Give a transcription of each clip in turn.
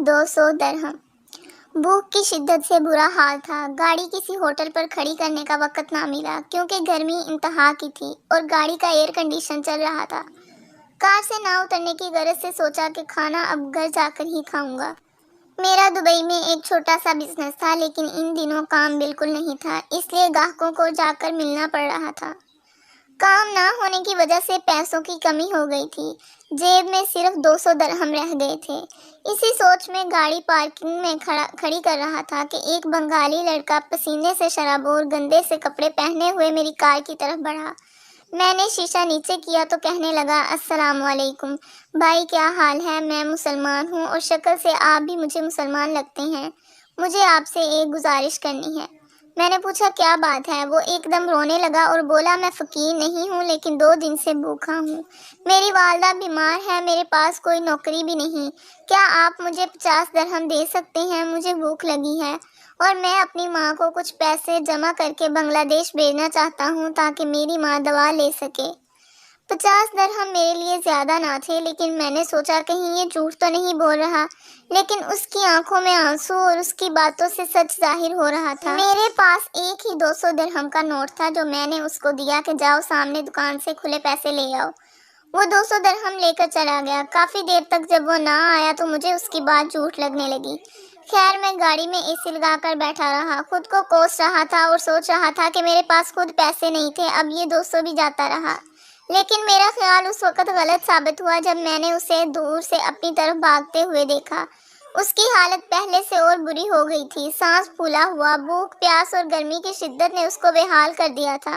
200 درहम। भूख की शिद्दत से बुरा हाल था। गाड़ी किसी होटल पर खड़ी करने का वक्त ना मिला क्योंकि गर्मी इंतहा की थी और गाड़ी का एयर कंडीशन चल रहा था। कार से ना उतरने की गरज से सोचा कि खाना अब घर जाकर ही खाऊंगा। मेरा दुबई में एक छोटा सा बिजनेस था, लेकिन इन दिनों काम बिल्कुल नहीं था, इसलिए ग्राहकों को जाकर मिलना पड़ रहा था। काम ना होने की वजह से पैसों की कमी हो गई थी। जेब में सिर्फ 200 दरहम रह गए थे। इसी सोच में गाड़ी पार्किंग में खड़ी कर रहा था कि एक बंगाली लड़का पसीने से शराबोर गंदे से कपड़े पहने हुए मेरी कार की तरफ बढ़ा। मैंने शीशा नीचे किया तो कहने लगा, अस्सलाम वालेकुम भाई, क्या हाल है? मैं मुसलमान हूँ और शक्ल से आप भी मुझे मुसलमान लगते हैं। मुझे आपसे एक गुजारिश करनी है। मैंने पूछा, क्या बात है? वो एकदम रोने लगा और बोला, मैं फ़कीर नहीं हूँ, लेकिन 2 दिन से भूखा हूँ। मेरी वालदा बीमार है, मेरे पास कोई नौकरी भी नहीं। क्या आप मुझे 50 दरहम दे सकते हैं? मुझे भूख लगी है और मैं अपनी माँ को कुछ पैसे जमा करके बांग्लादेश भेजना चाहता हूँ ताकि मेरी माँ दवा ले सके। 50 दरहम मेरे लिए ज़्यादा ना थे, लेकिन मैंने सोचा कहीं ये झूठ तो नहीं बोल रहा। लेकिन उसकी आंखों में आंसू और उसकी बातों से सच जाहिर हो रहा था। मेरे पास एक ही 200 दरहम का नोट था जो मैंने उसको दिया कि जाओ सामने दुकान से खुले पैसे ले आओ। वो 200 दरहम लेकर चला गया। काफ़ी देर तक जब वो ना आया तो मुझे उसकी बात झूठ लगने लगी। खैर, मैं गाड़ी में एसी लगाकर बैठा रहा, खुद को कोस रहा था और सोच रहा था कि मेरे पास खुद पैसे नहीं थे। अब ये 200 भी जाता रहा। लेकिन मेरा ख्याल उस वक्त गलत साबित हुआ जब मैंने उसे दूर से अपनी तरफ भागते हुए देखा। उसकी हालत पहले से और बुरी हो गई थी। सांस फूला हुआ, भूख, प्यास और गर्मी की शिद्दत ने उसको बेहाल कर दिया था।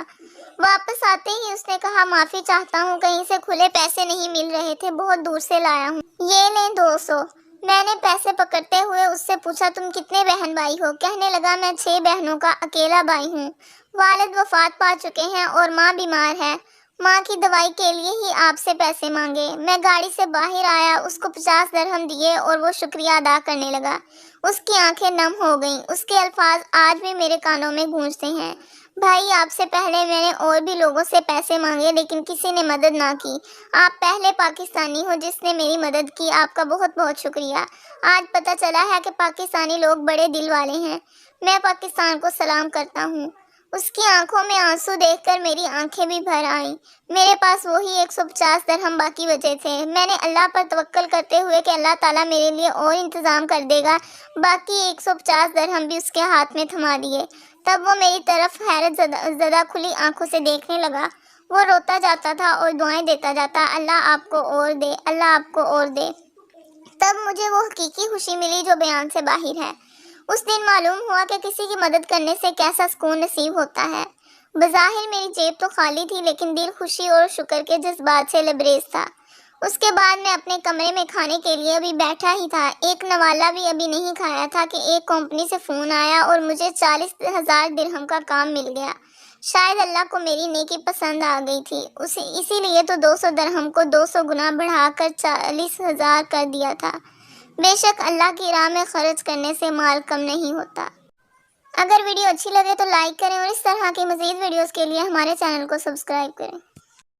वापस आते ही उसने कहा, माफ़ी चाहता हूँ, कहीं से खुले पैसे नहीं मिल रहे थे, बहुत दूर से लाया हूँ। ये लें 200। मैंने पैसे पकड़ते हुए उससे पूछा, तुम कितने बहन भाई हो? कहने लगा, मैं 6 बहनों का अकेला भाई हूँ। वालिद वफात पा चुके हैं और माँ बीमार है। माँ की दवाई के लिए ही आपसे पैसे मांगे। मैं गाड़ी से बाहर आया, उसको 50 दरहम दिए और वो शुक्रिया अदा करने लगा। उसकी आंखें नम हो गईं। उसके अल्फाज आज भी मेरे कानों में गूंजते हैं। भाई, आपसे पहले मैंने और भी लोगों से पैसे मांगे, लेकिन किसी ने मदद ना की। आप पहले पाकिस्तानी हो जिसने मेरी मदद की। आपका बहुत बहुत शुक्रिया। आज पता चला है कि पाकिस्तानी लोग बड़े दिल वाले हैं। मैं पाकिस्तान को सलाम करता हूँ। उसकी आंखों में आंसू देखकर मेरी आंखें भी भर आईं। मेरे पास वही 150 दरहम बाकी बचे थे। मैंने अल्लाह पर तवक्कल करते हुए कि अल्लाह ताला मेरे लिए और इंतज़ाम कर देगा, बाकी 150 दरहम भी उसके हाथ में थमा दिए। तब वो मेरी तरफ हैरत ज़दा खुली आंखों से देखने लगा। वो रोता जाता था और दुआएं देता जाता, अल्लाह आपको और दे, अल्लाह आपको और दे। तब मुझे वो हकीकी खुशी मिली जो बयान से बाहर है। उस दिन मालूम हुआ कि किसी की मदद करने से कैसा सुकून नसीब होता है। बज़ाहिर मेरी जेब तो खाली थी, लेकिन दिल खुशी और शुक्र के जज्बात से लबरेज था। उसके बाद मैं अपने कमरे में खाने के लिए अभी बैठा ही था। एक नवाला भी अभी नहीं खाया था कि एक कंपनी से फ़ोन आया और मुझे 40,000 दिरहम का काम मिल गया। शायद अल्लाह को मेरी नेकी पसंद आ गई थी, इसीलिए तो 200 दरहम को 200 गुना बढ़ाकर 40,000 कर दिया था। बेशक अल्लाह की राह में खर्च करने से माल कम नहीं होता। अगर वीडियो अच्छी लगे तो लाइक करें और इस तरह की मज़ीद वीडियोस के लिए हमारे चैनल को सब्सक्राइब करें।